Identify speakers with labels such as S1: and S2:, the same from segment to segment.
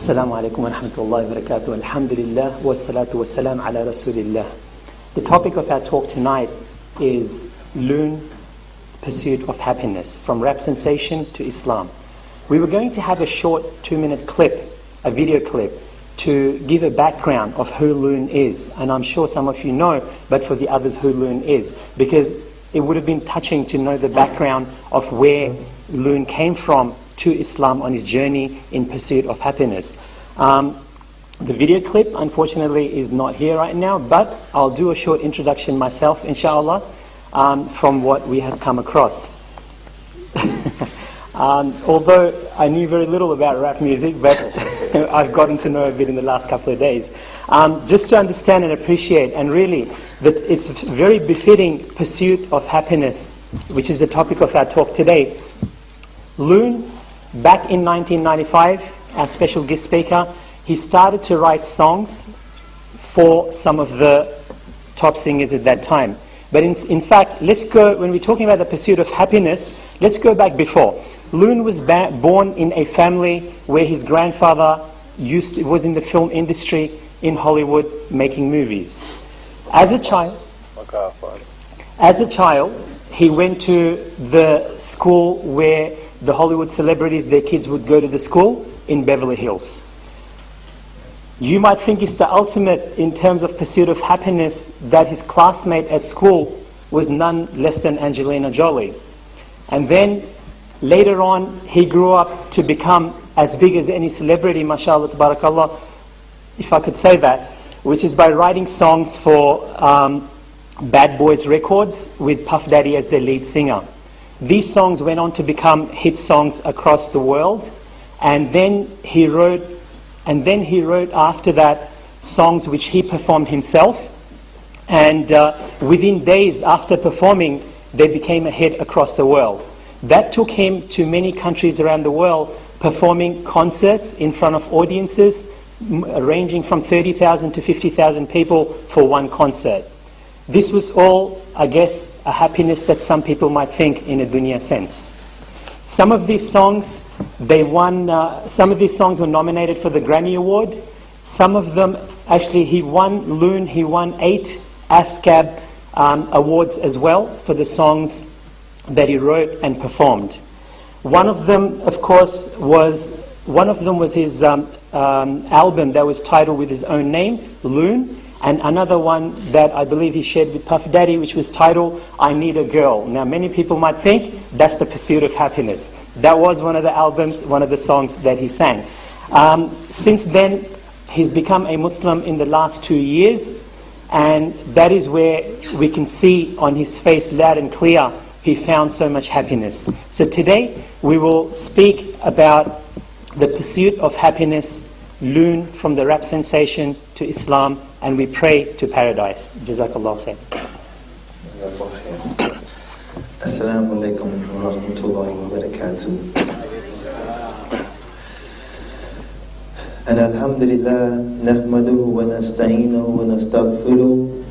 S1: Assalamu alaikum wa rahmatullahi wa barakatuh. Alhamdulillah wa salatu wa salam ala rasulillah. The topic of our talk tonight is Loon, Pursuit of Happiness, from rap sensation to Islam. We were going to have a short 2-minute clip, a video clip, to give a background of who Loon is. And I'm sure some of you know, but for the others who Loon is, because it would have been touching to know the background of where Loon came from to Islam on his journey in pursuit of happiness. The video clip, unfortunately, is not here right now, but I'll do a short introduction myself, inshallah, from what we have come across. Although I knew very little about rap music, but I've gotten to know a bit in the last couple of days. Just to understand and appreciate, and really, that it's a very befitting pursuit of happiness, which is the topic of our talk today. Loon, back in 1995, our special guest speaker, he started to write songs for some of the top singers at that time. But in fact, let's go, when we're talking about the pursuit of happiness, let's go back before. Loon was born in a family where his grandfather was in the film industry in Hollywood making movies. As a child, he went to the school where the Hollywood celebrities, their kids would go to the school in Beverly Hills. You might think it's the ultimate in terms of pursuit of happiness that his classmate at school was none less than Angelina Jolie. And then later on, he grew up to become as big as any celebrity, mashallah, tabarakallah, if I could say that, which is by writing songs for Bad Boys Records with Puff Daddy as their lead singer. These songs went on to become hit songs across the world, and then he wrote after that songs which he performed himself, and within days after performing, they became a hit across the world. That took him to many countries around the world, performing concerts in front of audiences ranging from 30,000 to 50,000 people for one concert. This was all, I guess, a happiness that some people might think in a dunya sense. Some of these songs, some of these songs were nominated for the Grammy Award. Some of them, actually, he won 8 ASCAP awards as well for the songs that he wrote and performed. One of them, of course, was his album that was titled with his own name, Loon, and another one that I believe he shared with Puff Daddy, which was titled, I Need a Girl. Now, many people might think that's the pursuit of happiness. That was one of the albums, one of the songs that he sang. Since then, he's become a Muslim in the last 2 years, and that is where we can see on his face loud and clear he found so much happiness. So today, we will speak about the pursuit of happiness, Loon, from the rap sensation to Islam, and we pray to paradise. Jazakallah khair.
S2: Assalamu alaikum wa rahmatullahi wa barakatuh. And alhamdulillah, nahmaduhu wa nasta'inuhu wa nastaghfiruh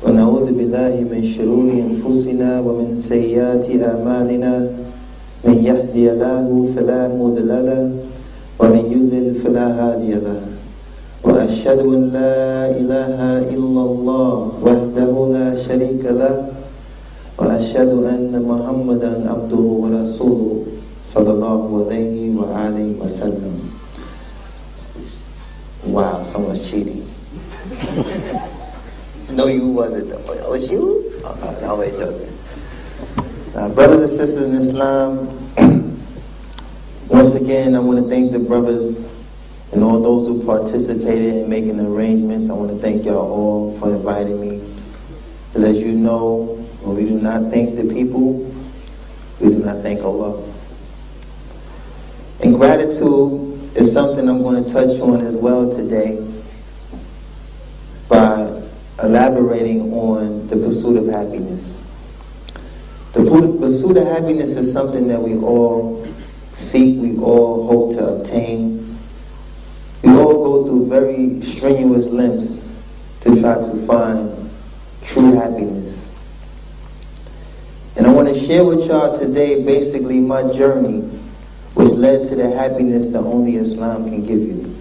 S2: wa na'udhu billahi min shururi anfusina wa min sayyiati a'malina man yahdihillahu fala mudilla lahu wa man yudlil fala hadiya lahu. وأشهد أن لا إله إلا الله وحده لا شريك له وأشهد أن محمدا عبده ورسوله صلى الله عليه وآله وسلم. Wow, someone's cheating. No, you wasn't. Oh, was you? Oh, no, I'm joking. Brothers and sisters in Islam, once again, I want to thank the brothers and all those who participated in making the arrangements. I want to thank y'all all for inviting me. But as you know, when we do not thank the people, we do not thank Allah. And gratitude is something I'm going to touch on as well today by elaborating on the pursuit of happiness. The pursuit of happiness is something that we all seek, we all hope to obtain. We all go through very strenuous lengths to try to find true happiness. And I want to share with y'all today basically my journey which led to the happiness that only Islam can give you.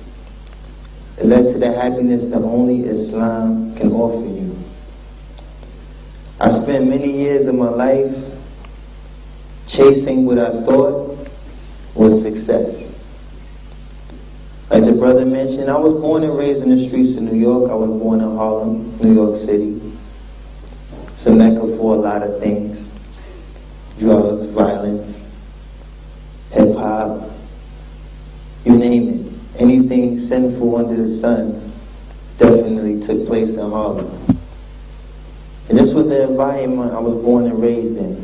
S2: It led to the happiness that only Islam can offer you. I spent many years of my life chasing what I thought was success. Like the brother mentioned, I was born and raised in the streets of New York. I was born in Harlem, New York City. It's a mecca for a lot of things. Drugs, violence, hip-hop, you name it. Anything sinful under the sun definitely took place in Harlem. And this was the environment I was born and raised in.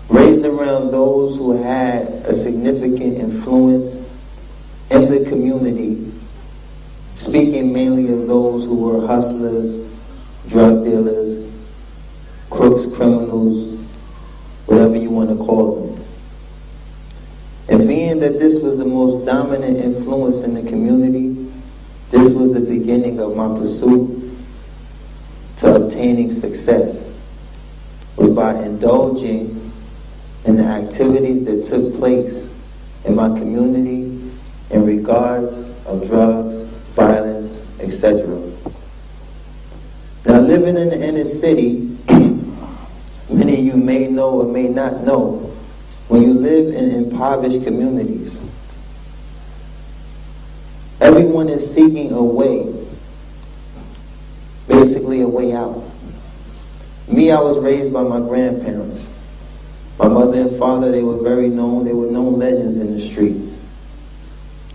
S2: Raised around those who had a significant influence in the community, speaking mainly of those who were hustlers, drug dealers, crooks, criminals, whatever you want to call them. And being that this was the most dominant influence in the community, this was the beginning of my pursuit to obtaining success, was by indulging in the activities that took place in my community in regards of drugs, violence, etc. Now, living in the inner city, many of you may know or may not know, when you live in impoverished communities, everyone is seeking a way, basically a way out. Me, I was raised by my grandparents. My mother and father, they were very known, they were known legends in the street.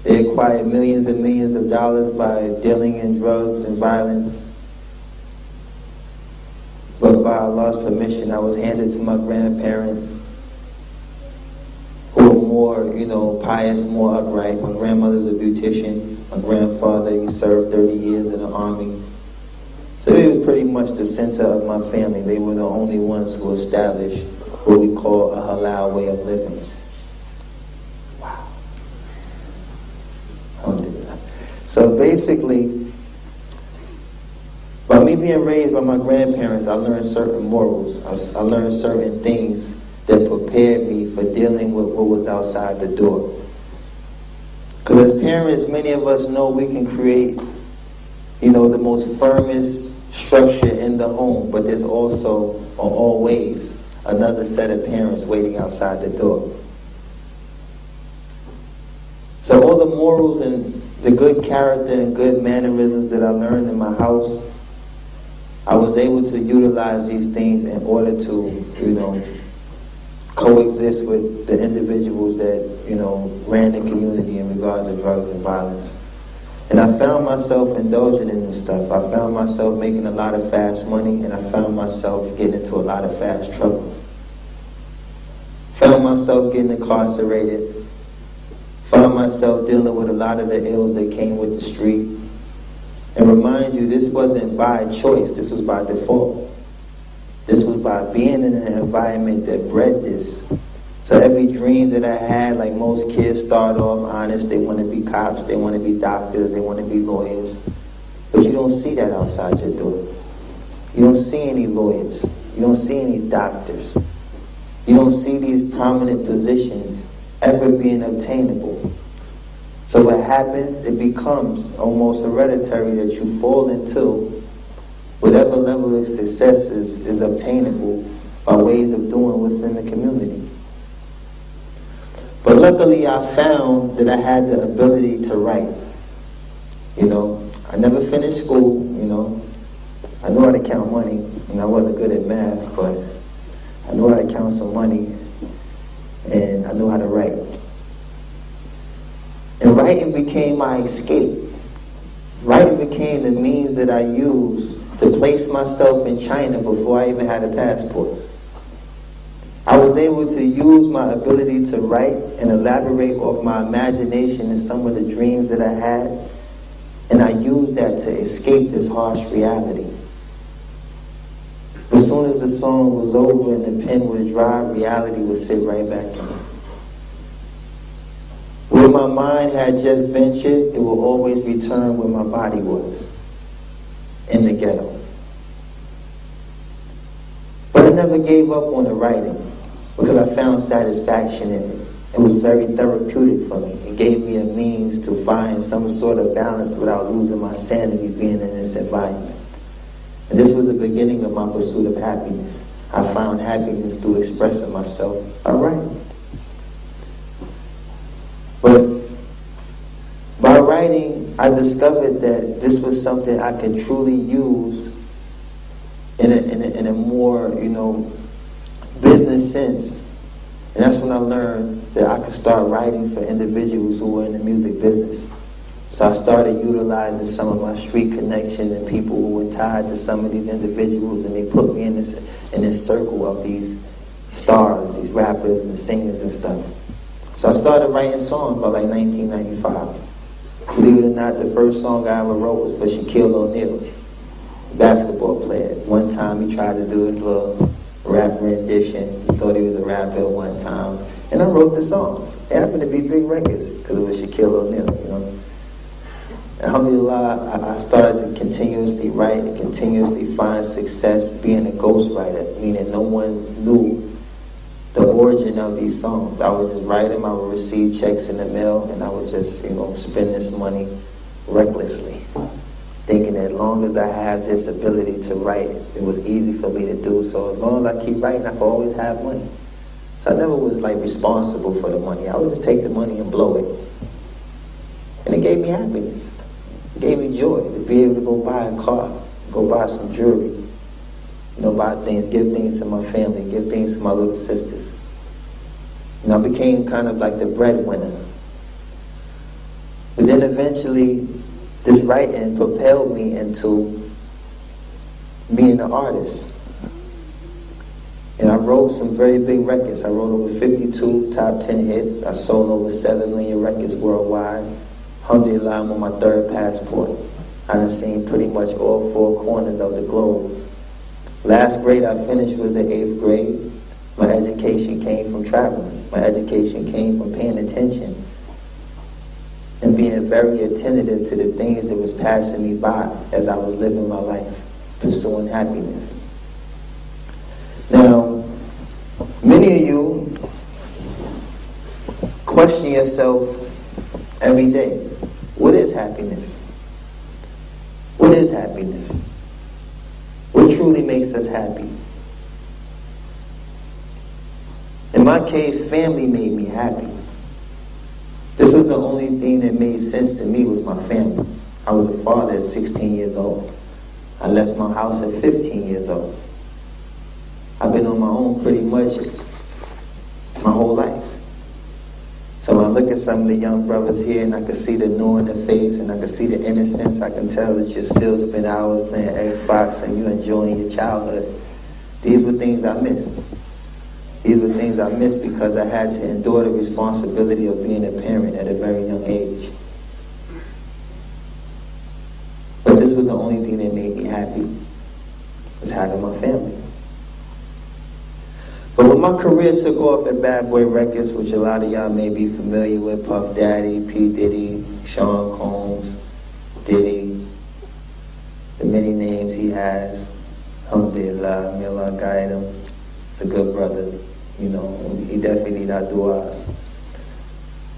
S2: They acquired millions and millions of dollars by dealing in drugs and violence. But by Allah's permission, I was handed to my grandparents, who were more, pious, more upright. My grandmother's a beautician. My grandfather, he served 30 years in the army. So they were pretty much the center of my family. They were the only ones who established what we call a halal way of living. Wow. Alhamdulillah. So basically, by me being raised by my grandparents, I learned certain morals. I learned certain things that prepared me for dealing with what was outside the door. Because as parents, many of us know we can create, the most firmest structure in the home, but there's also, or always, another set of parents waiting outside the door. So all the morals and the good character and good mannerisms that I learned in my house, I was able to utilize these things in order to, coexist with the individuals that, ran the community in regards to drugs and violence. And I found myself indulging in this stuff. I found myself making a lot of fast money, and I found myself getting into a lot of fast trouble. Found myself getting incarcerated. Found myself dealing with a lot of the ills that came with the street. And remind you, this wasn't by choice, this was by default. This was by being in an environment that bred this. So every dream that I had, like most kids start off honest, they want to be cops, they want to be doctors, they want to be lawyers. But you don't see that outside your door. You don't see any lawyers. You don't see any doctors. You don't see these prominent positions ever being obtainable. So what happens, it becomes almost hereditary that you fall into whatever level of success is obtainable by ways of doing what's in the community. But luckily I found that I had the ability to write. I never finished school, I knew how to count money, and I wasn't good at math, but I knew how to count some money, and I knew how to write. And writing became my escape. Writing became the means that I used to place myself in China before I even had a passport. I was able to use my ability to write and elaborate off my imagination and some of the dreams that I had, and I used that to escape this harsh reality. As soon as the song was over and the pen was dry, reality would sit right back in. Where my mind had just ventured, it will always return where my body was, in the ghetto. But I never gave up on the writing, because I found satisfaction in it. It was very therapeutic for me. It gave me a means to find some sort of balance without losing my sanity being in this environment. And this was the beginning of my pursuit of happiness. I found happiness through expressing myself by writing. But by writing, I discovered that this was something I could truly use in a more, business sense. And that's when I learned that I could start writing for individuals who were in the music business. So I started utilizing some of my street connections and people who were tied to some of these individuals, and they put me in this circle of these stars, these rappers and singers and stuff. So I started writing songs by like 1995. Believe it or not, the first song I ever wrote was for Shaquille O'Neal, a basketball player. One time he tried to do his little rap rendition. He thought he was a rapper at one time. And I wrote the songs. It happened to be big records because it was Shaquille O'Neal, Alhamdulillah, I started to continuously write and continuously find success being a ghostwriter, meaning no one knew the origin of these songs. I would just write them, I would receive checks in the mail, and I would just, spend this money recklessly, thinking that as long as I have this ability to write, it was easy for me to do. So as long as I keep writing, I could always have money. So I never was responsible for the money. I would just take the money and blow it. And it gave me happiness. It gave me joy to be able to go buy a car, go buy some jewelry, buy things, give things to my family, give things to my little sisters. And I became kind of like the breadwinner. But then eventually, this writing propelled me into being an artist. And I wrote some very big records. I wrote over 52 top 10 hits. I sold over 7 million records worldwide. Alhamdulillah, I'm on my 3rd passport. I done seen pretty much all 4 corners of the globe. Last grade I finished was the 8th grade. My education came from traveling. My education came from paying attention and being very attentive to the things that was passing me by as I was living my life, pursuing happiness. Now, many of you question yourself every day. What is happiness? What is happiness? What truly makes us happy? In my case, family made me happy. This was the only thing that made sense to me was my family. I was a father at 16 years old. I left my house at 15 years old. I've been on my own pretty much my whole life. So when I look at some of the young brothers here and I can see the new in their face and I can see the innocence, I can tell that you still spend hours playing Xbox and you're enjoying your childhood. These were things I missed. These were things I missed because I had to endure the responsibility of being a parent at a very young age. But this was the only thing that made me happy, was having my family. But when my career took off at Bad Boy Records, which a lot of y'all may be familiar with, Puff Daddy, P. Diddy, Sean Combs, Diddy, the many names he has, alhamdulillah, may Allah guide him. He's a good brother, he definitely need our du'as.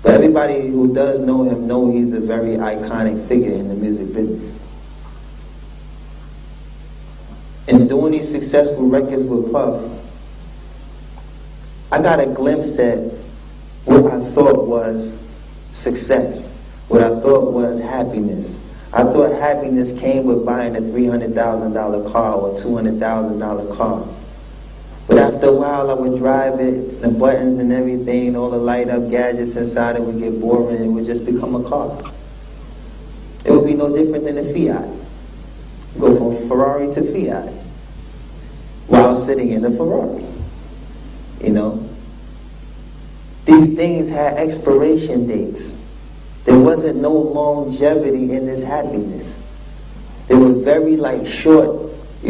S2: But everybody who does know him know he's a very iconic figure in the music business. In doing these successful records with Puff, I got a glimpse at what I thought was success, what I thought was happiness. I thought happiness came with buying a $300,000 car or $200,000 car. But after a while, I would drive it, the buttons and everything, all the light-up gadgets inside it would get boring and it would just become a car. It would be no different than a Fiat. Go from Ferrari to Fiat while sitting in a Ferrari. These things had expiration dates. There wasn't no longevity in this happiness. They were very short-lived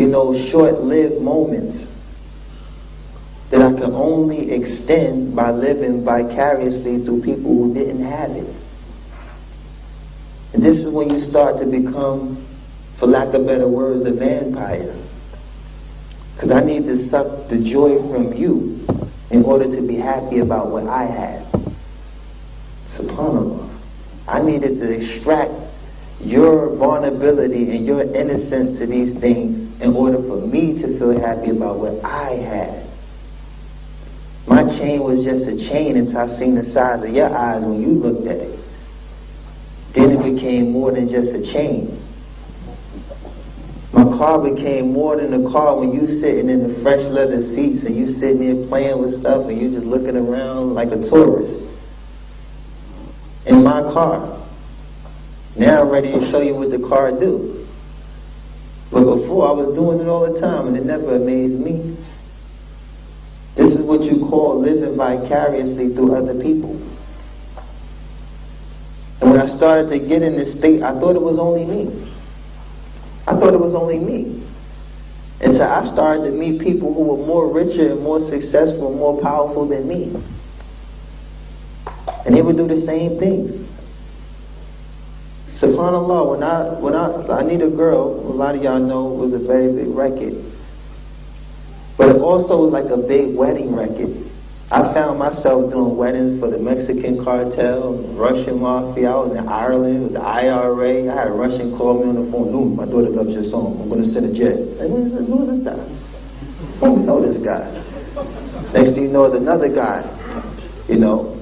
S2: moments that I could only extend by living vicariously through people who didn't have it. And this is when you start to become, for lack of better words, a vampire. Because I need to suck the joy from you in order to be happy about what I have. SubhanAllah. I needed to extract your vulnerability and your innocence to these things in order for me to feel happy about what I had. My chain was just a chain until I seen the size of your eyes when you looked at it. Then it became more than just a chain. My car became more than a car when you sitting in the fresh leather seats and you sitting there playing with stuff and you just looking around like a tourist. In my car. Now I'm ready to show you what the car do. But before I was doing it all the time and it never amazed me. This is what you call living vicariously through other people. And when I started to get in this state, I thought it was only me. I thought it was only me. Until I started to meet people who were more richer and more successful and more powerful than me. And they would do the same things. SubhanAllah, when I Need a Girl, a lot of y'all know, was a very big record. But it also was like a big wedding record. I found myself doing weddings for the Mexican cartel, Russian mafia. I was in Ireland with the IRA. I had a Russian call me on the phone. Loon, my daughter loves your song. I'm going to send a jet. Like, who is this guy? I don't know this guy. Next thing you know, is another guy. You know,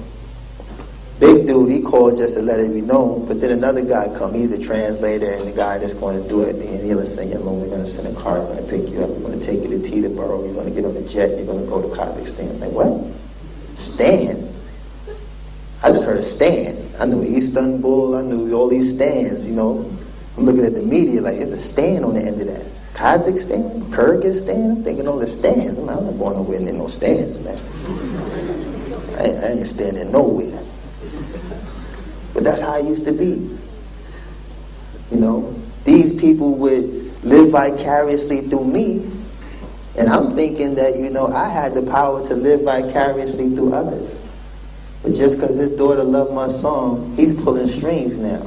S2: big dude. He called just to let it be known. But then another guy come. He's the translator and the guy that's going to do it. And he'll say, "Yeah, Loon, we're going to send a car. We're going to pick you up. We're going to take you to Teterboro. You're going to get on the jet. You're going to go to Kazakhstan." Like, what? Stan. I just heard a Stan. I knew Istanbul, I knew all these stands, you know. I'm looking at the media like, it's a stand on the end of that. Kazakhstan, Kyrgyzstan, I'm thinking all the stands. I'm not going nowhere near no stands, man. I ain't standing nowhere. But that's how it used to be. You know, these people would live vicariously through me. And I'm thinking that, you know, I had the power to live vicariously through others. But just because his daughter loved my song, he's pulling strings now.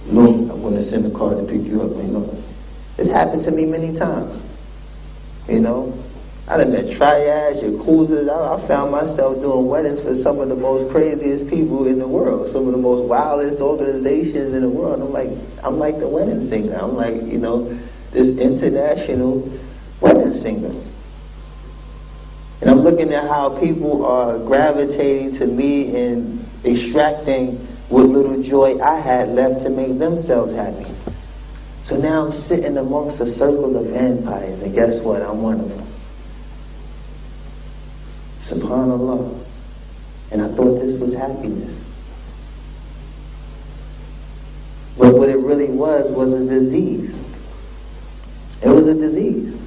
S2: Look, I'm going to send a car to pick you up. You know, it's happened to me many times. You know, I done met triads, yakuza's. I found myself doing weddings for some of the most craziest people in the world, some of the most wildest organizations in the world. I'm like the wedding singer. I'm like, you know, this international wedding singer. And I'm looking at how people are gravitating to me and extracting what little joy I had left to make themselves happy. So now I'm sitting amongst a circle of empires, and guess what? I'm one of them. SubhanAllah. And I thought this was happiness. But what it really was a disease. It was a disease.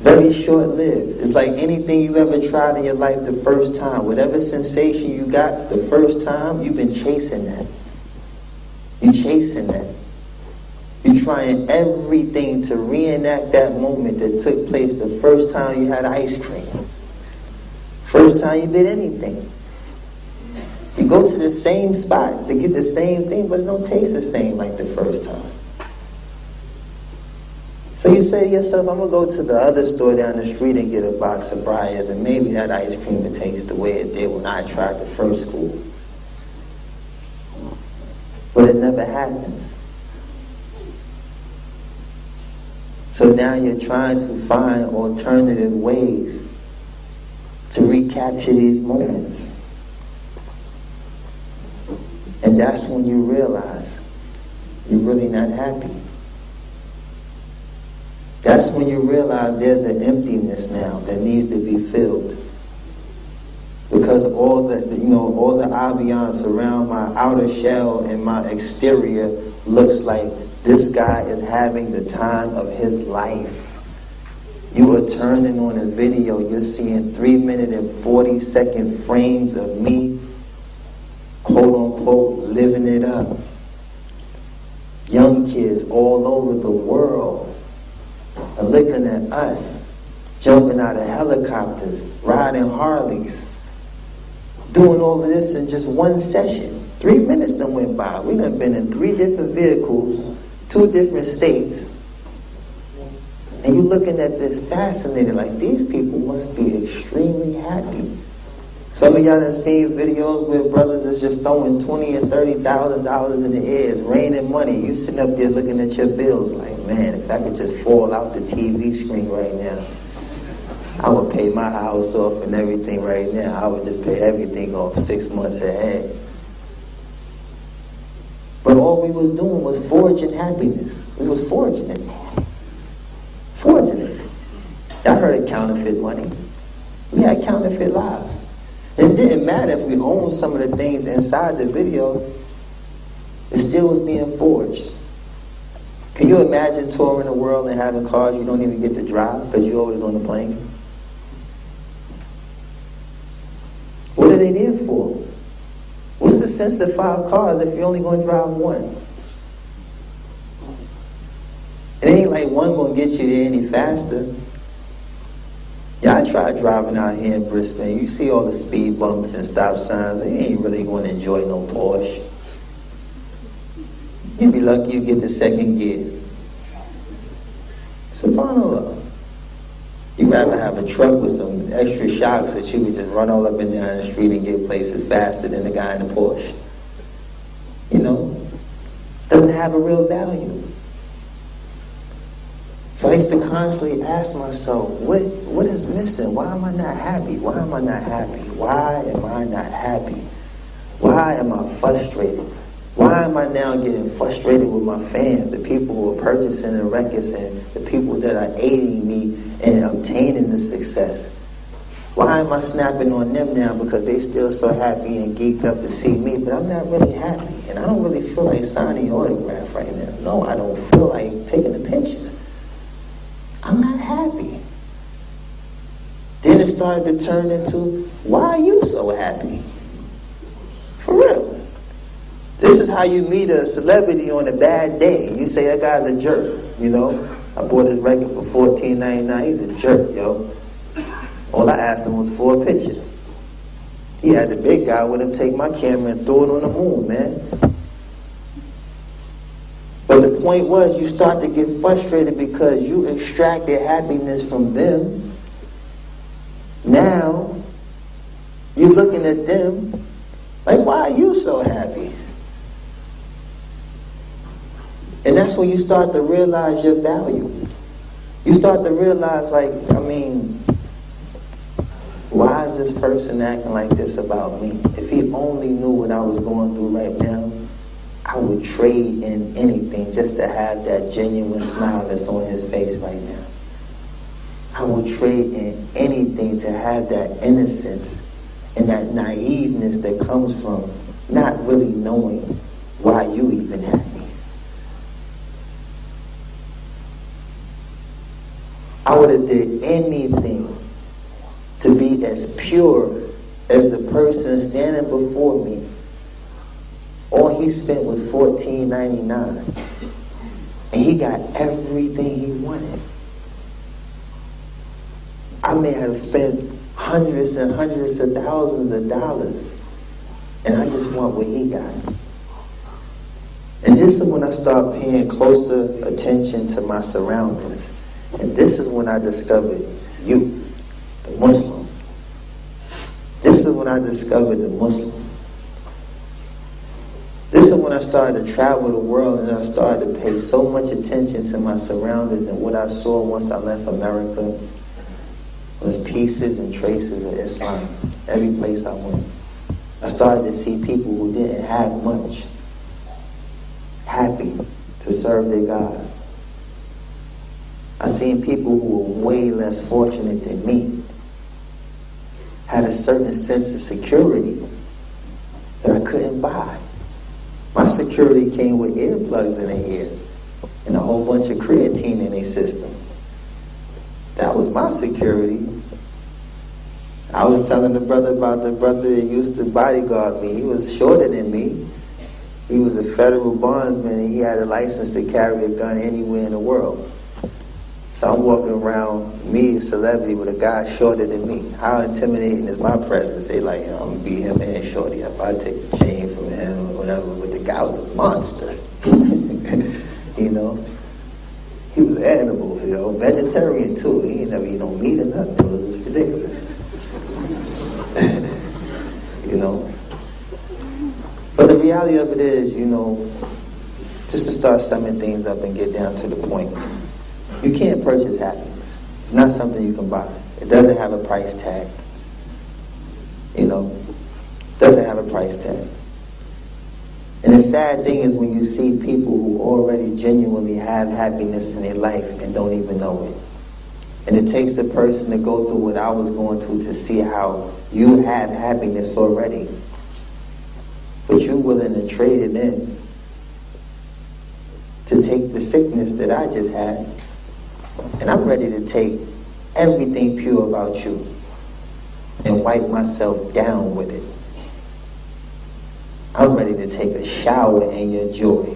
S2: Very short-lived. It's like anything you ever tried in your life the first time. Whatever sensation you got the first time, you've been chasing that. You're chasing that. You're trying everything to reenact that moment that took place the first time you had ice cream. First time you did anything. You go to the same spot to get the same thing, but it don't taste the same like the first time. So you say to yourself, I'm going to go to the other store down the street and get a box of Briars, and maybe that ice cream will taste the way it did when I tried the first scoop. But it never happens. So now you're trying to find alternative ways to recapture these moments. And that's when you realize you're really not happy. That's when you realize there's an emptiness now that needs to be filled. Because all the ambiance around my outer shell and my exterior looks like this guy is having the time of his life. You are turning on a video, you're seeing 3-minute and 40-second frames of me, quote unquote, living it up. Young kids all over the world are looking at us, jumping out of helicopters, riding Harleys, doing all of this in just one session. 3 minutes done went by. We done been in 3 different vehicles, 2 different states, and you're looking at this fascinated, like these people must be extremely happy. Some of y'all done seen videos where brothers is just throwing $20,000 and $30,000 in the air. It's raining money. You sitting up there looking at your bills like, man, if I could just fall out the TV screen right now, I would pay my house off and everything right now. I would just pay everything off 6 months ahead. But all we was doing was forging happiness. We was forging it. Forging it. I heard of counterfeit money. We had counterfeit lives. It didn't matter if we owned some of the things inside the videos. It still was being forged. Can you imagine touring the world and having cars you don't even get to drive because you're always on the plane? What are they there for? What's the sense of 5 cars if you're only going to drive one? It ain't like one going to get you there any faster. Yeah, I tried driving out here in Brisbane. You see all the speed bumps and stop signs. You ain't really going to enjoy no Porsche. You'd be lucky you get the second gear. SubhanAllah. You'd rather have a truck with some extra shocks that you could just run all up and down the street and get places faster than the guy in the Porsche. You know, doesn't have a real value. So I used to constantly ask myself, what is missing? Why am I not happy? Why am I not happy? Why am I not happy? Why am I frustrated? Why am I now getting frustrated with my fans, the people who are purchasing the records and the people that are aiding me in obtaining the success? Why am I snapping on them now because they still so happy and geeked up to see me, but I'm not really happy. And I don't really feel like signing your autograph right now. No, I don't feel like taking a picture. I'm not happy. Then it started to turn into, why are you so happy? For real. This is how you meet a celebrity on a bad day. You say that guy's a jerk, you know. I bought his record for $14.99. He's a jerk, yo. All I asked him was for a picture. He had the big guy with him take my camera and throw it on the moon, man. But the point was, you start to get frustrated because you extracted happiness from them. Now, you're looking at them like, why are you so happy? And that's when you start to realize your value. You start to realize, like, I mean, why is this person acting like this about me? If he only knew what I was going through right now, I would trade in anything just to have that genuine smile that's on his face right now. I would trade in anything to have that innocence and that naiveness that comes from not really knowing why you even happy. I would have did anything to be as pure as the person standing before me. All he spent was $14.99. And he got everything he wanted. I may have spent hundreds and hundreds of thousands of dollars. And I just want what he got. And this is when I start paying closer attention to my surroundings. And this is when I discovered you, the Muslim. This is when I discovered the Muslim. This is when I started to travel the world and I started to pay so much attention to my surroundings, and what I saw once I left America was pieces and traces of Islam every place I went. I started to see people who didn't have much happy to serve their God. I seen people who were way less fortunate than me had a certain sense of security that I couldn't buy. My security came with earplugs in their ear and a whole bunch of creatine in their system. That was my security. I was telling the brother about the brother that used to bodyguard me. He was shorter than me. He was a federal bondsman and he had a license to carry a gun anywhere in the world. So I'm walking around, me, a celebrity, with a guy shorter than me. How intimidating is my presence? They like, I'm going to beat him and shorty up. I take the chain from him or whatever. But the guy was a monster. You know? He was an animal, you know, vegetarian too. He ain't never eat no meat or nothing. It was just ridiculous. you know. But the reality of it is, you know, just to start summing things up and get down to the point, you can't purchase happiness. It's not something you can buy. It doesn't have a price tag. You know, it doesn't have a price tag. And the sad thing is when you see people who already genuinely have happiness in their life and don't even know it. And it takes a person to go through what I was going through to see how you have happiness already, but you're willing to trade it in to take the sickness that I just had, and I'm ready to take everything pure about you and wipe myself down with it. I'm ready to take a shower in your joy.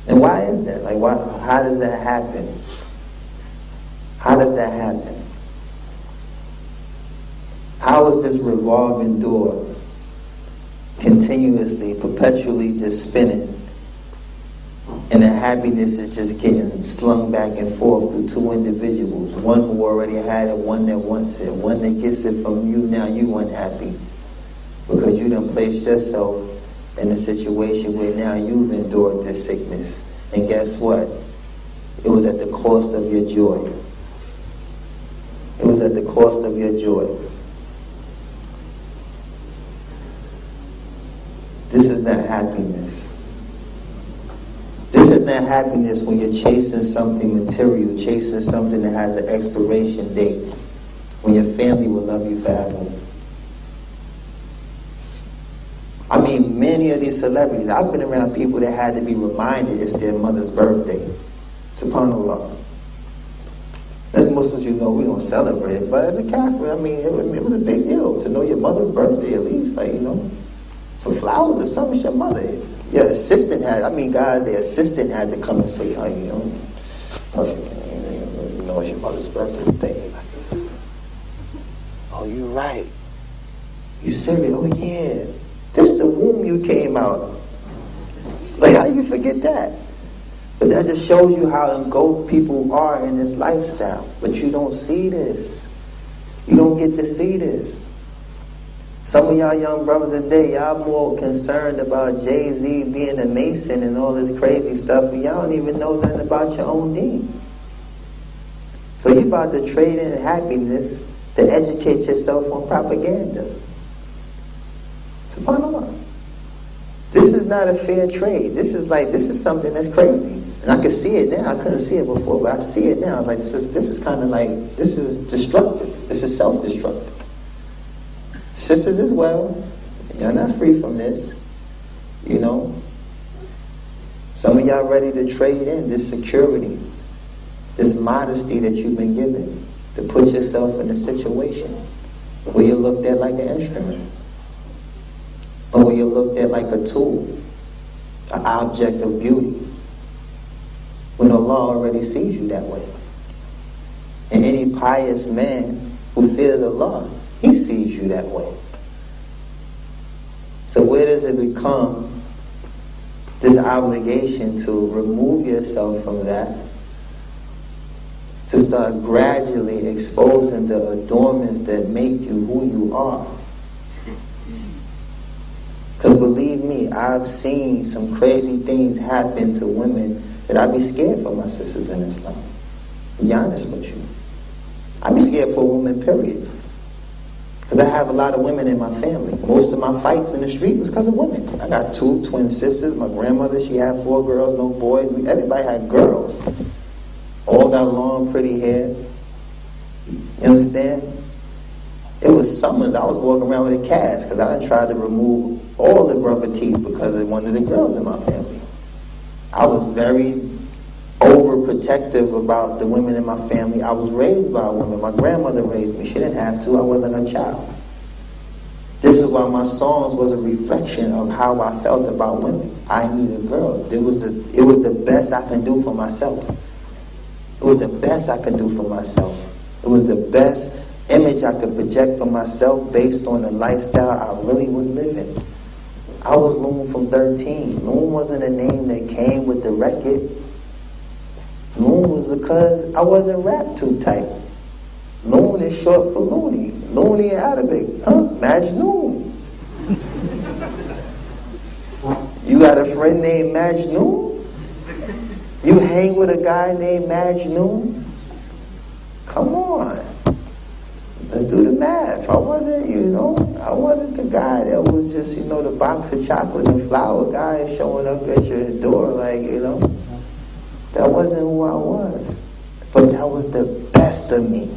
S2: And why is that? Like, why? How does that happen? How does that happen? How is this revolving door continuously, perpetually just spinning, and the happiness is just getting slung back and forth through two individuals, one who already had it, one that wants it, one that gets it from you, now you unhappy because you done placed yourself in a situation where now you've endured this sickness, and guess what? It was at the cost of your joy. It was at the cost of your joy. This is not happiness. This is not happiness when you're chasing something material, chasing something that has an expiration date, when your family will love you forever. I mean, many of these celebrities, I've been around people that had to be reminded it's their mother's birthday. SubhanAllah. As Muslims, you know, we don't celebrate it, but as a Kafir, I mean, it was a big deal to know your mother's birthday at least, like, you know. Some flowers or something, it's your mother. Your assistant had, their assistant had to come and say, oh, you know, it's your mother's birthday today. Like, oh, you're right. You serious? Oh, yeah. This the womb you came out. Like, how you forget that? But that just shows you how engulfed people are in this lifestyle. But you don't see this. You don't get to see this. Some of y'all young brothers today, y'all more concerned about Jay-Z being a Mason and all this crazy stuff, and y'all don't even know nothing about your own deen. So you about to trade in happiness to educate yourself on propaganda. SubhanAllah. This is not a fair trade. This is something that's crazy. And I can see it now. I couldn't see it before, but I see it now. Like this is kind of like, this is destructive. This is self-destructive. Sisters as well, you're not free from this, you know. Some of y'all ready to trade in this security, this modesty that you've been given to put yourself in a situation where you're looked at like an instrument, or where you're looked at like a tool, an object of beauty, when Allah already sees you that way. And any pious man who fears Allah, He sees you that way. So where does it become this obligation to remove yourself from that, to start gradually exposing the adornments that make you who you are? Because believe me, I've seen some crazy things happen to women that I'd be scared for my sisters in Islam. To be honest with you. I'd be scared for a woman, period. Because I have a lot of women in my family. Most of my fights in the street was because of women. I got 2 twin sisters. My grandmother, she had 4 girls, no boys. Everybody had girls. All got long, pretty hair. You understand? It was summers. I was walking around with a cast because I done tried to remove all the brother teeth because of one of the girls in my family. I was very overprotective about the women in my family. I was raised by a woman. My grandmother raised me. She didn't have to. I wasn't her child. This is why my songs was a reflection of how I felt about women. I need a girl. It was the best I can do for myself. It was the best I could do for myself. It was the best image I could project for myself based on the lifestyle I really was living. I was Loon from 13. Loon wasn't a name that came with the record. Loon was because I wasn't rap too tight. Loon is short for loony. Loony and Arabic? Huh? Majnoon. You got a friend named Majnoon? You hang with a guy named Majnoon? Come on. Let's do the math. I wasn't the guy that was just, the box of chocolate and flour guy showing up at your door That wasn't who I was. But that was the best of me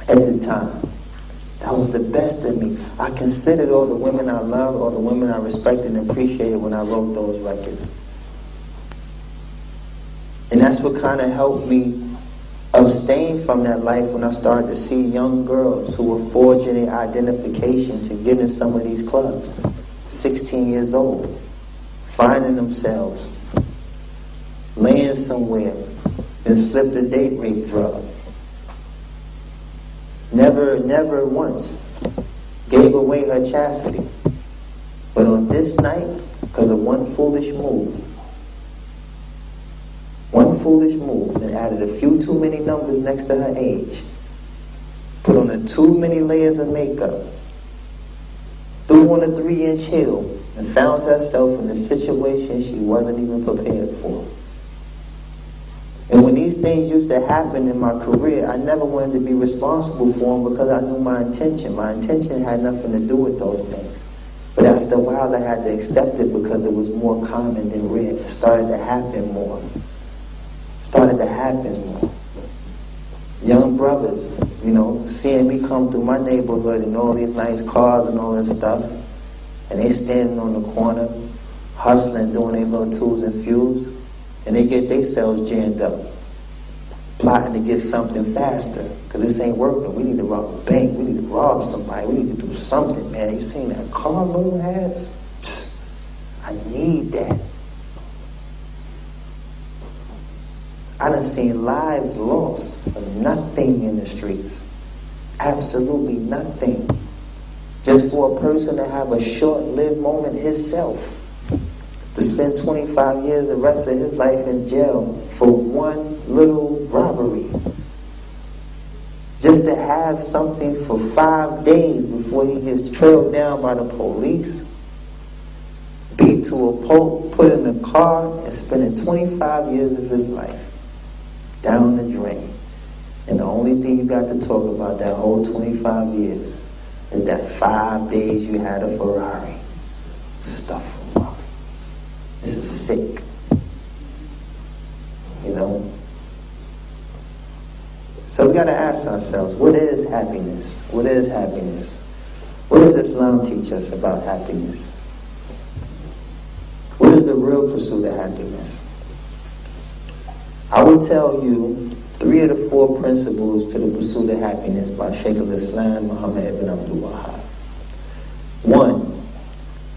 S2: at the time. That was the best of me. I considered all the women I loved, all the women I respected and appreciated when I wrote those records. And that's what kind of helped me abstain from that life when I started to see young girls who were forging their identification to get in some of these clubs. 16 years old, finding themselves, laying somewhere, and slipped a date rape drug. Never once gave away her chastity. But on this night, because of one foolish move that added a few too many numbers next to her age, put on too many layers of makeup, threw on a 3-inch heel, and found herself in a situation she wasn't even prepared for. And when these things used to happen in my career, I never wanted to be responsible for them because I knew my intention. My intention had nothing to do with those things. But after a while, I had to accept it because it was more common than rare. It started to happen more. Young brothers, seeing me come through my neighborhood in all these nice cars and all that stuff, and they standing on the corner, hustling, doing their little tools and fuels, and they get themselves jammed up, plotting to get something faster, because this ain't working. We need to rob a bank. We need to rob somebody. We need to do something, man. You seen that car Loon has? Psst, I need that. I done seen lives lost for nothing in the streets. Absolutely nothing. Just for a person to have a short-lived moment himself. To spend 25 years the rest of his life in jail for one little robbery. Just to have something for 5 days before he gets trailed down by the police, beat to a pulp, put in a car, and spending 25 years of his life down the drain. And the only thing you got to talk about that whole 25 years is that 5 days you had a Ferrari. Stuff. This is sick. So we got to ask ourselves, what is happiness? What is happiness? What does Islam teach us about happiness? What is the real pursuit of happiness? I will tell you 3 of the 4 principles to the pursuit of happiness by Shaykh al-Islam Muhammad ibn Abdul Wahab. 1,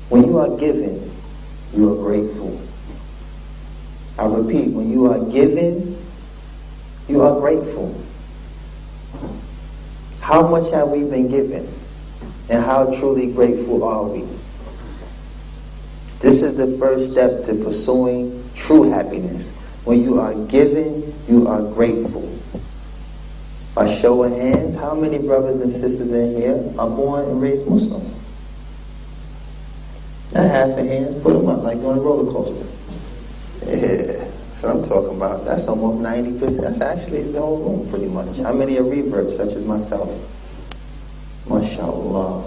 S2: when you are given, you are grateful. I repeat, when you are given, you are grateful. How much have we been given? And how truly grateful are we? This is the first step to pursuing true happiness. When you are given, you are grateful. By show of hands, how many brothers and sisters in here are born and raised Muslim? Not half a hands, put them up like on a roller coaster. Yeah, that's what I'm talking about. That's almost 90%. That's actually the whole room pretty much. How many are reverts such as myself? MashaAllah.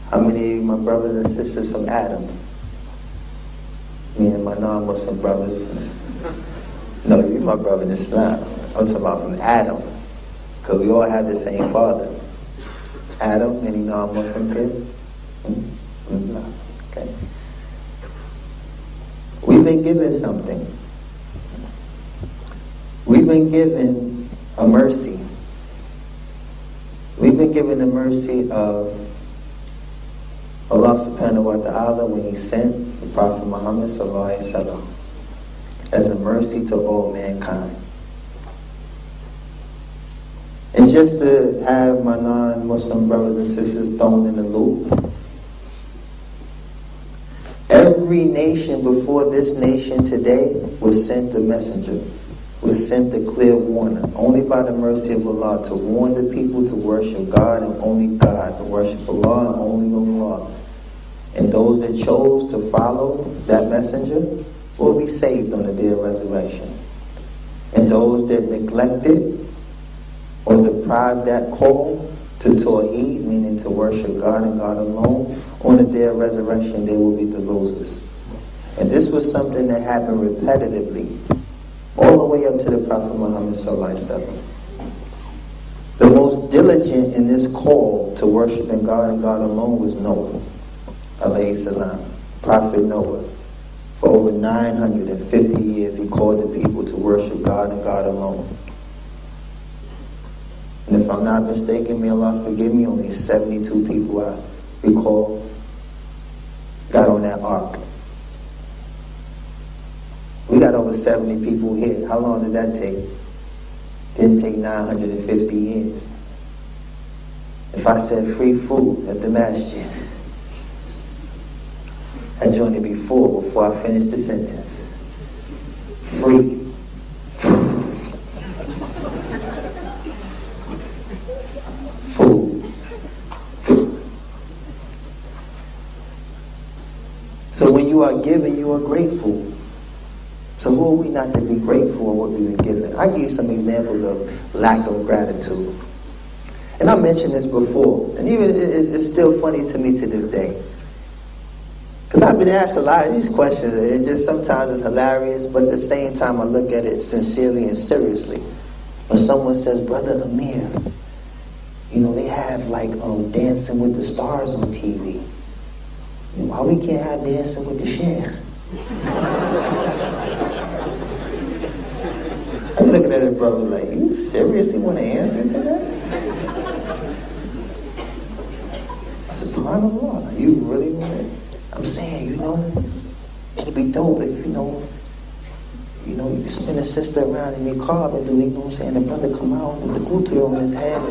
S2: How many of my brothers and sisters from Adam? Me and my non-Muslim brothers. No, you're my brother in Islam. I'm talking about from Adam. Because we all have the same father. Adam, any non-Muslims here? No. Okay. We've been given something. We've been given a mercy. We've been given the mercy of Allah subhanahu wa ta'ala when He sent the Prophet Muhammad sallallahu alaihi wasallam as a mercy to all mankind. And just to have my non-Muslim brothers and sisters thrown in the loop, every nation before this nation today was sent a messenger. was sent a clear warning, only by the mercy of Allah, to warn the people to worship God and only God, to worship Allah and only Allah. And those that chose to follow that messenger will be saved on the day of resurrection. And those that neglected or deprived that call to Tawheed, meaning to worship God and God alone, on the day of resurrection they will be the losers. And this was something that happened repetitively, all the way up to the Prophet Muhammad sallallahu alaihi wasallam. The most diligent in this call to worshiping God and God alone was Noah, alayhi salam, Prophet Noah. For over 950 years he called the people to worship God and God alone. And if I'm not mistaken, may Allah forgive me, only 72 people I recall got on that ark. We got over 70 people here. How long did that take? Didn't take 950 years. If I said free food at the masjid, that joint to be full before I finish the sentence. Free. Food. So when you are giving, you are grateful. So who are we not to be grateful for what we've been given? I'll give you some examples of lack of gratitude. And I mentioned this before, and even it's still funny to me to this day. Because I've been asked a lot of these questions, and it just sometimes it's hilarious, but at the same time I look at it sincerely and seriously. When someone says, Brother Amir, they have like Dancing with the Stars on TV. Why we can't have Dancing with the Sheikh? I'm looking at it, brother, like, you seriously want to answer to that? SubhanAllah, you really want it? I'm saying, it'd be dope if, you can spin a sister around in your car and the brother come out with the gutra on his head.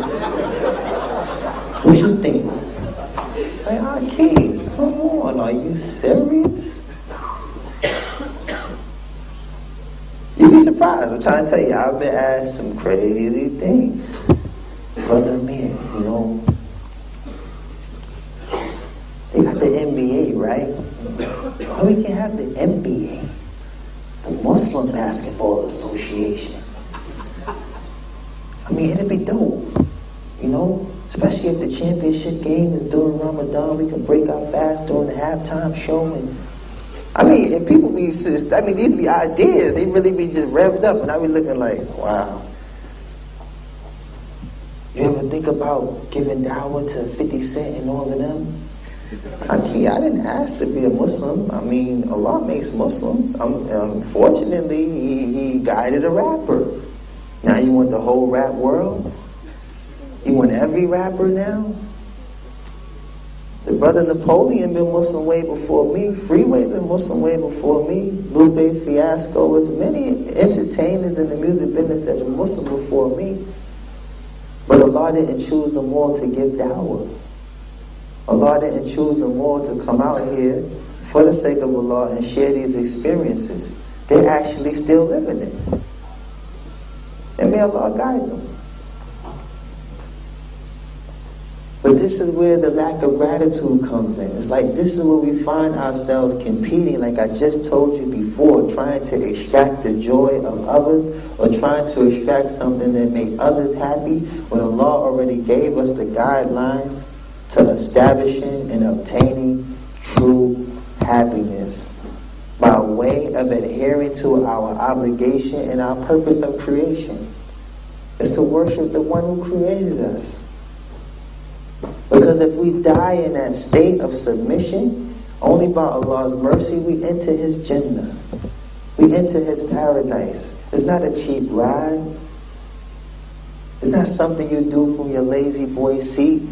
S2: What you think? Like, Akeem, come on, are you serious? You'd be surprised. I'm trying to tell you, I've been asked some crazy things. Brother man, they got the NBA, right? Why we can't have the NBA? The Muslim Basketball Association. It'd be dope, especially if the championship game is during Ramadan. We can break our fast during the halftime show. And people be, these be ideas. They really be just revved up, and I be looking like, wow. You ever think about giving dawah to 50 Cent and all of them? I didn't ask to be a Muslim. Allah makes Muslims. Fortunately, he guided a rapper. Now you want the whole rap world? You want every rapper now? The brother Napoleon been Muslim way before me. Freeway been Muslim way before me. Lupe Fiasco. There's many entertainers in the music business that were Muslim before me. But Allah didn't choose them all to give dawah. Allah didn't choose them all to come out here for the sake of Allah and share these experiences. They're actually still living it. And may Allah guide them. But this is where the lack of gratitude comes in. It's like this is where we find ourselves competing, like I just told you before, trying to extract the joy of others or trying to extract something that made others happy when Allah already gave us the guidelines to establishing and obtaining true happiness by way of adhering to our obligation and our purpose of creation. Is to worship the one who created us. Because if we die in that state of submission, only by Allah's mercy we enter His Jannah. We enter His paradise. It's not a cheap ride. It's not something you do from your lazy boy seat.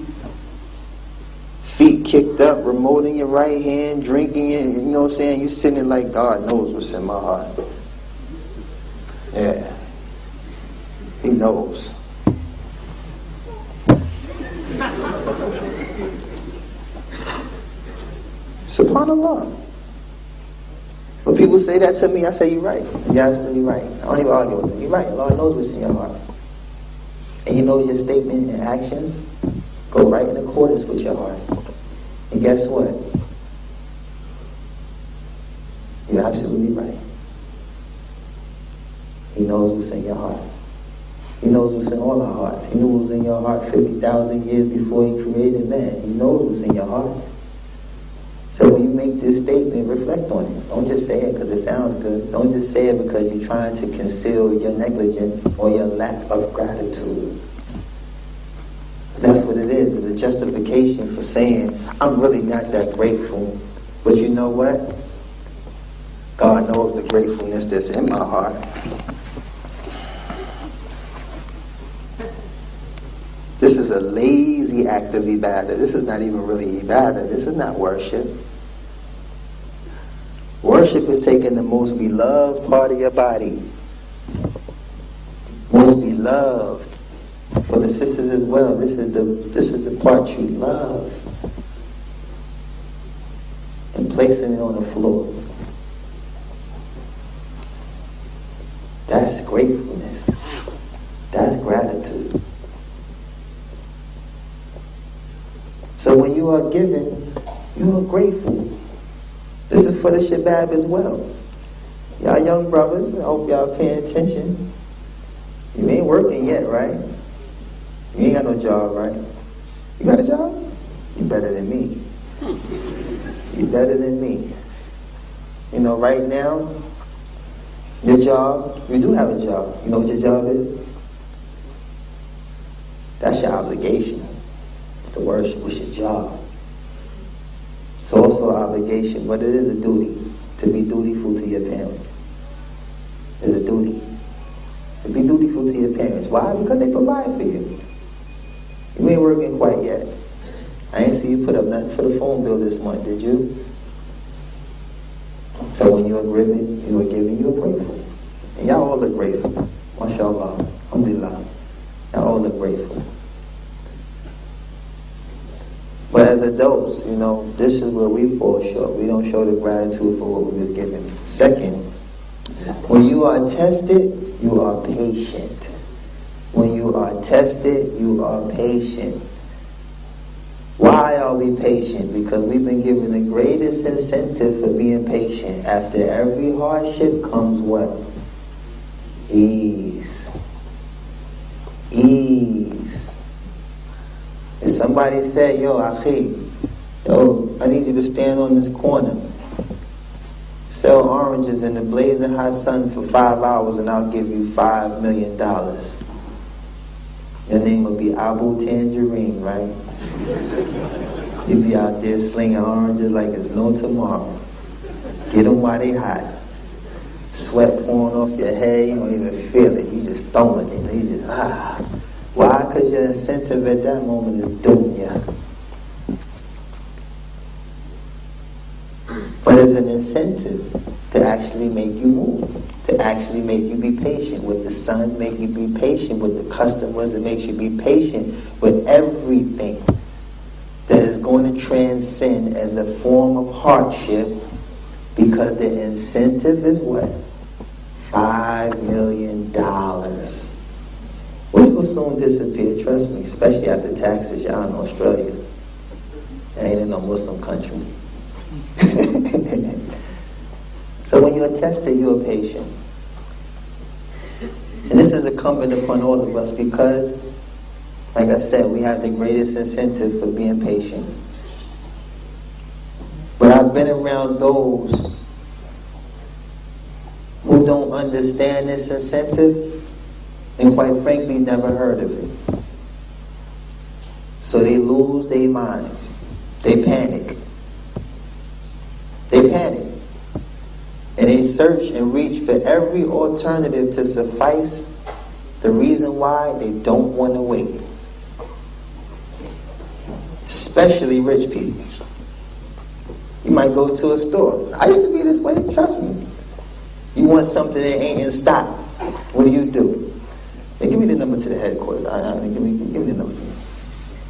S2: Feet kicked up, remote in your right hand, drinking it, you sitting there like God knows what's in my heart. Yeah. He knows. SubhanAllah. When people say that to me, I say, you're right. You're absolutely right. I don't even argue with them. You're right. Allah knows what's in your heart. And He knows your statement and actions go right in accordance with your heart. And guess what? You're absolutely right. He knows what's in your heart. He knows what's in all our hearts. He knew what was in your heart 50,000 years before He created man. He knows what's in your heart. So when you make this statement, reflect on it. Don't just say it because it sounds good. Don't just say it because you're trying to conceal your negligence or your lack of gratitude. That's what it is. It's a justification for saying, I'm really not that grateful. But you know what? God knows the gratefulness that's in my heart. This is a lazy act of ibadah. This is not even really ibadah. This is not worship. Worship is taking the most beloved part of your body. Most beloved. For the sisters as well, this is the part you love. And placing it on the floor. That's gratefulness. That's gratitude. So when you are giving, you are grateful. This is for the shabab as well. Y'all young brothers, I hope y'all paying attention. You ain't working yet, right? You ain't got no job, right? You got a job? You better than me. You better than me. You know, right now, your job, you do have a job. You know what your job is? That's your obligation. It's to worship. It's your job. It's also an obligation, but it is a duty to be dutiful to your parents. It's a duty. To be dutiful to your parents. Why? Because they provide for you. You ain't working quite yet. I ain't see you put up nothing for the phone bill this month, did you? So when you are giving, you are grateful. And y'all all look grateful. MashaAllah. Alhamdulillah. Y'all all look grateful. But as adults, you know, this is where we fall short. We don't show the gratitude for what we was given. Second, when you are tested, you are patient. When you are tested, you are patient. Why are we patient? Because we've been given the greatest incentive for being patient. After every hardship comes what? Ease. Ease. If somebody said, yo, Akhi, I need you to stand on this corner, sell oranges in the blazing hot sun for 5 hours and I'll give you $5 million. Your name will be Abu Tangerine, right? You be out there slinging oranges like it's no tomorrow. Get them while they hot. Sweat pouring off your head, you don't even feel it. You just throwing it. You just, Why? Because your incentive at that moment is dunya. But it's an incentive to actually make you move. To actually make you be patient with the sun, make you be patient with the customers, it makes you be patient with everything that is going to transcend as a form of hardship, because the incentive is what? $5 million. Which will soon disappear, trust me, especially after taxes. Y'all in Australia. I ain't in no Muslim country. So when you are tested, you are patient. And this is incumbent upon all of us because, like I said, we have the greatest incentive for being patient. But I've been around those who don't understand this incentive and quite frankly never heard of it. So they lose their minds. They panic. They panic. And they search and reach for every alternative to suffice the reason why they don't want to wait. Especially rich people. You might go to a store. I used to be this way, trust me. You want something that ain't in stock. What do? Hey, give me the number to the headquarters. Give me the number.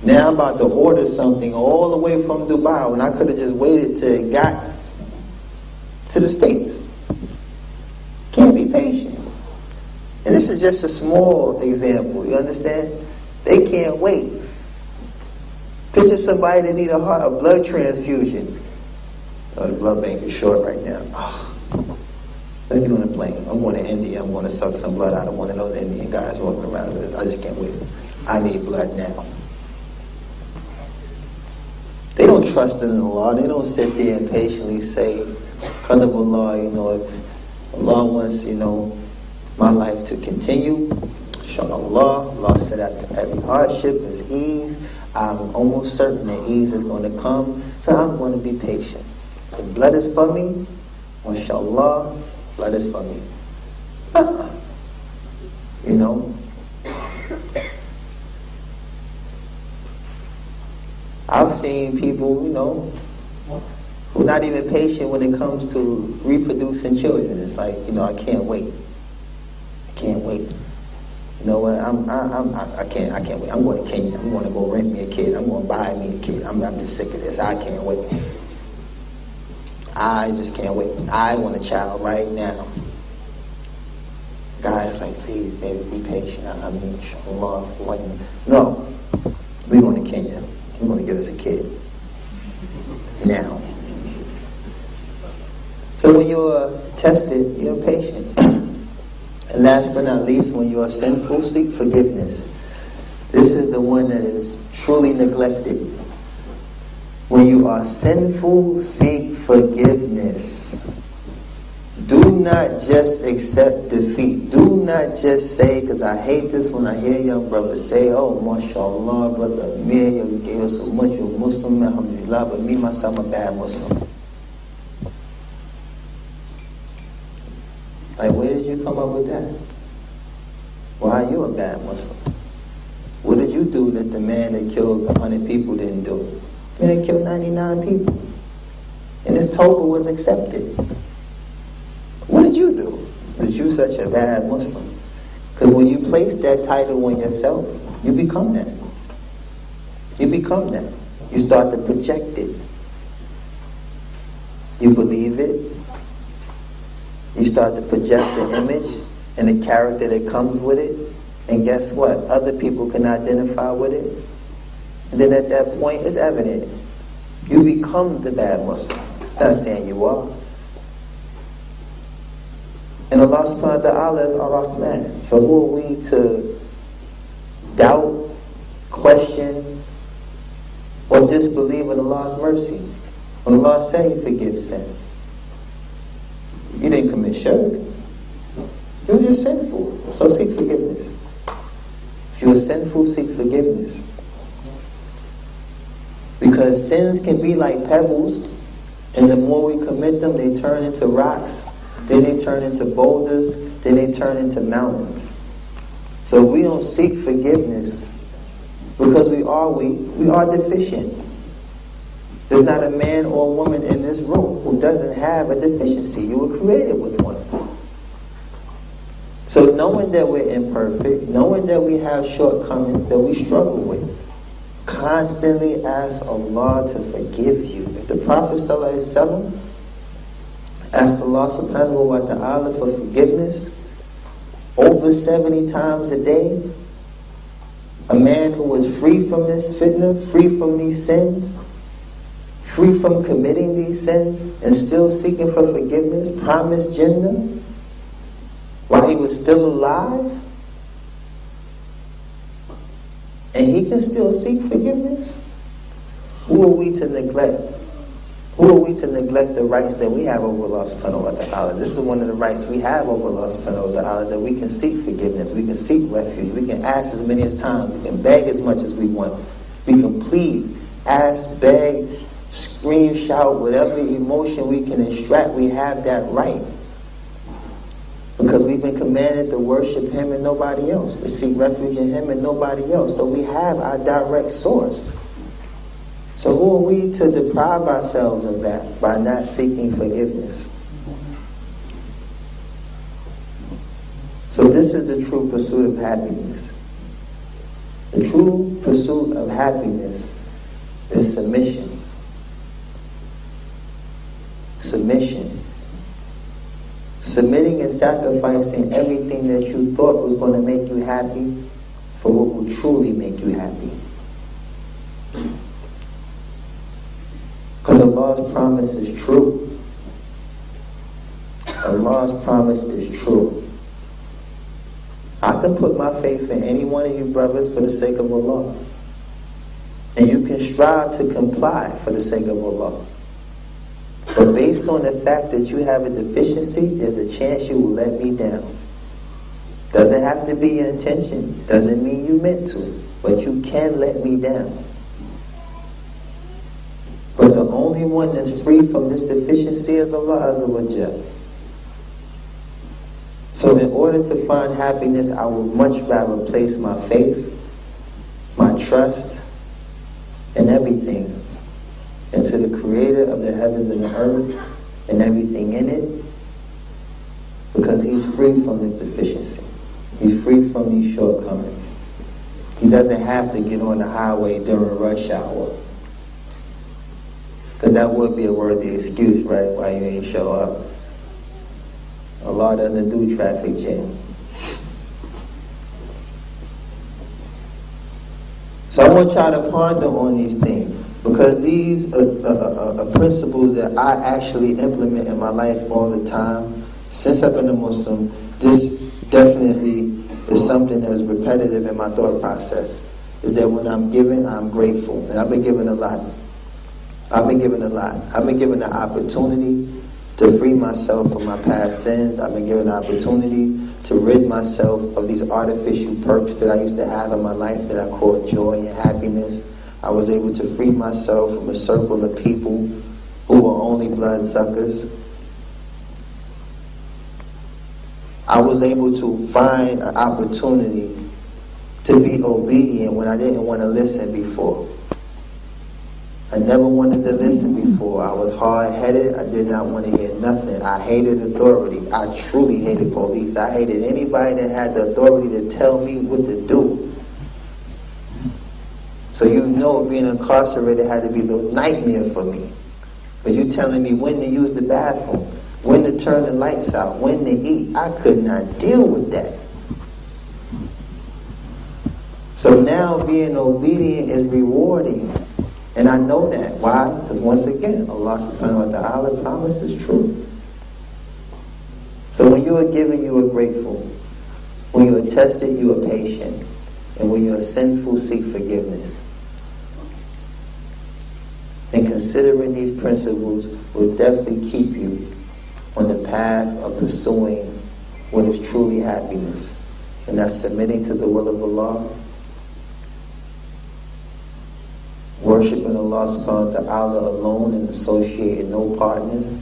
S2: Now I'm about to order something all the way from Dubai when I could have just waited till it got to the States. Can't be patient. And this is just a small example, you understand? They can't wait. Picture somebody that need a blood transfusion. Oh, the blood bank is short right now. Oh, let's get on a plane. I'm going to India. I'm going to suck some blood out of one of those Indian guys walking around. I just can't wait. I need blood now. They don't trust in Allah. They don't sit there and patiently say, Qadab Allah, if Allah wants, my life to continue, inshallah, Allah said after every hardship is ease. I'm almost certain that ease is going to come, so I'm going to be patient. If blood is for me, inshallah, blood is for me. I've seen people, who are not even patient when it comes to reproducing children. It's like, I can't wait. I can't wait. You know what? I can't wait. I'm going to Kenya. I'm going to go rent me a kid. I'm going to buy me a kid. I'm just sick of this. I can't wait. I just can't wait. I want a child right now. Guys, like, please, baby, be patient. I mean, inshallah. No, we're going to Kenya. We're going to get us a kid. Now. So when you're tested, you're patient. And last but not least, when you are sinful, seek forgiveness. This is the one that is truly neglected. When you are sinful, seek forgiveness. Do not just accept defeat. Do not just say, because I hate this when I hear young brothers say, oh, mashallah, brother Amir, you gave us so much, you're a Muslim, alhamdulillah, but me, myself, I'm a bad Muslim. Like, where did you come up with that? Why are you a bad Muslim? What did you do that the man that killed 100 people didn't do? The man killed 99 people. And his tawbah was accepted. What did you do that you such a bad Muslim? Because when you place that title on yourself, you become that. You become that. You start to project it. You believe it. You start to project the image and the character that comes with it. And guess what? Other people can identify with it. And then at that point, it's evident. You become the bad Muslim. It's not saying you are. And Allah subhanahu wa ta'ala is Ar-Rahman. So who are we to doubt, question, or disbelieve in Allah's mercy? When Allah said He forgives sins. You didn't commit shirk. You were just sinful. So seek forgiveness. If you are sinful, seek forgiveness. Because sins can be like pebbles, and the more we commit them, they turn into rocks, then they turn into boulders, then they turn into mountains. So if we don't seek forgiveness, because we are deficient. There's not a man or a woman in this room who doesn't have a deficiency. You were created with one. So knowing that we're imperfect, knowing that we have shortcomings that we struggle with, constantly ask Allah to forgive you. If the Prophet ﷺ asked Allah subhanahu wa ta'ala for forgiveness over 70 times a day, a man who was free from this fitna, free from these sins, free from committing these sins, and still seeking for forgiveness, promised Jannah, while he was still alive, and he can still seek forgiveness? Who are we to neglect? Who are we to neglect the rights that we have over Allah subhanahu wa ta'ala? This is one of the rights we have over Allah subhanahu wa ta'ala, that we can seek forgiveness, we can seek refuge, we can ask as many as times, we can beg as much as we want, we can plead, ask, beg, scream, shout, whatever emotion we can extract, we have that right. Because we've been commanded to worship Him and nobody else, to seek refuge in Him and nobody else. So we have our direct source. So who are we to deprive ourselves of that by not seeking forgiveness? So this is the true pursuit of happiness. The true pursuit of happiness is submission. Submission. Submitting and sacrificing everything that you thought was going to make you happy for what will truly make you happy. Because Allah's promise is true. Allah's promise is true. I can put my faith in any one of you brothers for the sake of Allah. And you can strive to comply for the sake of Allah. But based on the fact that you have a deficiency, there's a chance you will let me down. Doesn't have to be your intention. Doesn't mean you meant to. But you can let me down. But the only one that's free from this deficiency is Allah Azza wa Jal. So in order to find happiness, I would much rather place my faith, my trust, and everything into the Creator of the heavens and the earth and everything in it, because He's free from this deficiency. He's free from these shortcomings. He doesn't have to get on the highway during rush hour. Because that would be a worthy excuse, right, why you ain't show up. Allah doesn't do traffic jam. So I want y'all to ponder on these things, because these are principles that I actually implement in my life all the time. Since I've been a Muslim, this definitely is something that is repetitive in my thought process, is that when I'm giving, I'm grateful. And I've been given a lot. I've been given the opportunity to free myself from my past sins. I've been given the opportunity to rid myself of these artificial perks that I used to have in my life that I called joy and happiness. I was able to free myself from a circle of people who were only bloodsuckers. I was able to find an opportunity to be obedient when I didn't want to listen before. I never wanted to listen before. I was hard-headed. I did not want to hear nothing. I hated authority. I truly hated police. I hated anybody that had the authority to tell me what to do. So you know, being incarcerated had to be the nightmare for me. Because you telling me when to use the bathroom, when to turn the lights out, when to eat. I could not deal with that. So now being obedient is rewarding. And I know that. Why? Because once again, Allah subhanahu wa ta'ala promise is true. So when you are giving, you are grateful. When you are tested, you are patient. And when you are sinful, seek forgiveness. And considering these principles will definitely keep you on the path of pursuing what is truly happiness. And that's submitting to the will of Allah, worshiping Allah subhanahu wa ta'ala alone and associating no partners,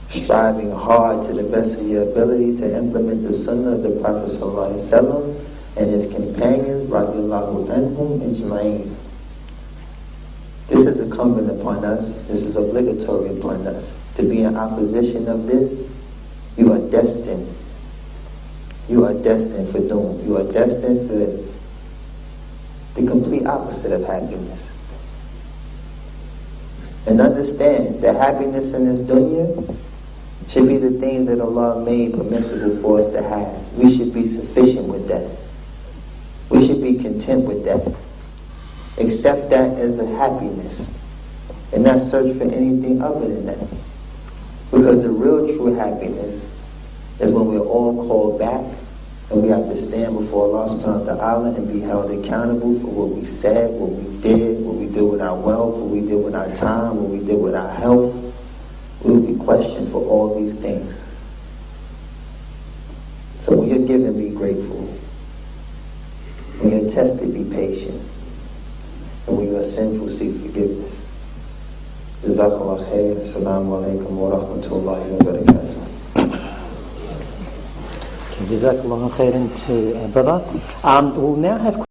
S2: striving hard to the best of your ability to implement the sunnah of the Prophet sallallahu alaihi wasallam and his companions, radiallahu anhum ijma'in. This is incumbent upon us. This is obligatory upon us. To be in opposition of this, you are destined. You are destined for doom. You are destined for the complete opposite of happiness. And understand that happiness in this dunya should be the thing that Allah made permissible for us to have. We should be sufficient with that. We should be content with that. Accept that as a happiness and not search for anything other than that. Because the real true happiness is when we're all called back and we have to stand before Allah subhanahu wa ta'ala and be held accountable for what we said, what we did with our wealth, what we did with our time, what we did with our health. We will be questioned for all these things. So when you're given, be grateful. When you're tested, be patient. And when you are sinful, seek forgiveness. Jazakallah khair. Assalamu alaikum wa rahmatullahi wa barakatuh.
S1: Jazakallah khairan to brother. We'll now have